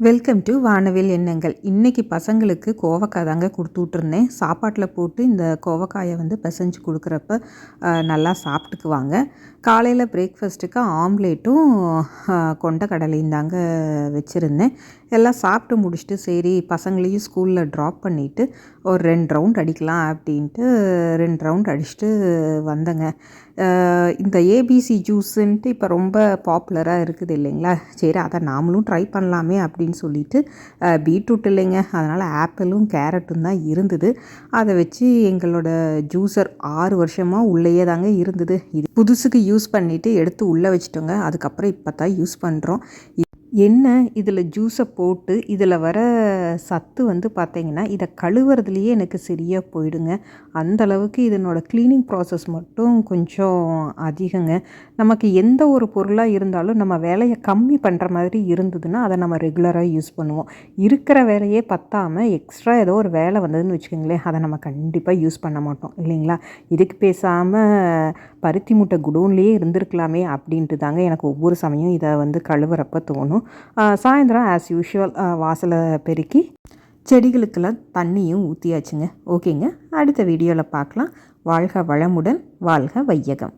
Welcome to வானவில் எண்ணங்கள். இன்றைக்கி பசங்களுக்கு கோவக்காய் தாங்க கொடுத்து விட்ருந்தேன். சாப்பாட்டில் போட்டு இந்த கோவக்காயை பிசைஞ்சு கொடுக்குறப்ப நல்லா சாப்பிட்டுக்குவாங்க. காலையில் பிரேக்ஃபாஸ்ட்டுக்கு ஆம்லேட்டும் கொண்ட கடலையும் தாங்க வச்சுருந்தேன். எல்லாம் சாப்பிட்டு முடிச்சுட்டு சரி பசங்களையும் ஸ்கூலில் ட்ராப் பண்ணிவிட்டு ஒரு 2 ரவுண்ட் அடிக்கலாம் அப்படின்ட்டு 2 ரவுண்ட் அடிச்சுட்டு வந்தேங்க. இந்த ஏபிசி ஜூஸுன்ட்டு இப்போ ரொம்ப பாப்புலராக இருக்குது இல்லைங்களா? சரி அதை நாமளும் ட்ரை பண்ணலாமே அப்படின்னு சொல்லிட்டு பீட்ரூட் இல்லைங்க, அதனால் ஆப்பிளும் கேரட்டும் தான் இருந்தது. அதை வச்சு எங்களோட ஜூஸர் 6 வருஷமாக உள்ளேயே தாங்க இருந்தது. இது புதுசுக்கு யூஸ் பண்ணிவிட்டு எடுத்து உள்ளே வச்சுட்டோங்க. அதுக்கப்புறம் இப்போ தான் யூஸ் பண்ணுறோம். என்ன இதில் ஜூஸை போட்டு இதில் வர சத்து பார்த்திங்கன்னா இதை கழுவுறதுலேயே எனக்கு சரியாக போயிடுங்க. அந்தளவுக்கு இதனோட க்ளீனிங் ப்ராசஸ் மட்டும் கொஞ்சம் அதிகங்க. நமக்கு எந்த ஒரு பொருளாக இருந்தாலும் நம்ம வேலையை கம்மி பண்ணுற மாதிரி இருந்ததுன்னா அதை நம்ம ரெகுலராக யூஸ் பண்ணுவோம். இருக்கிற வேலையே பத்தாமல் எக்ஸ்ட்ரா ஏதோ ஒரு வேலை வந்ததுன்னு வச்சுக்கோங்களேன், அதை நம்ம கண்டிப்பாக யூஸ் பண்ண மாட்டோம் இல்லைங்களா? இதுக்கு பேசாமல் பருத்தி மூட்டை குடோன்லேயே இருந்திருக்கலாமே அப்படின்ட்டு தாங்க எனக்கு ஒவ்வொரு சமயம் இதை கழுவுறப்ப தோணும். சாயந்தரம் ஆஸ் யூஷுவல் வாசலை பெருக்கி செடிகளுக்கெல்லாம் தண்ணியும் ஊற்றியாச்சுங்க. ஓகேங்க, அடுத்த வீடியோவில் பார்க்கலாம். வாழ்க வளமுடன், வாழ்க வையகம்.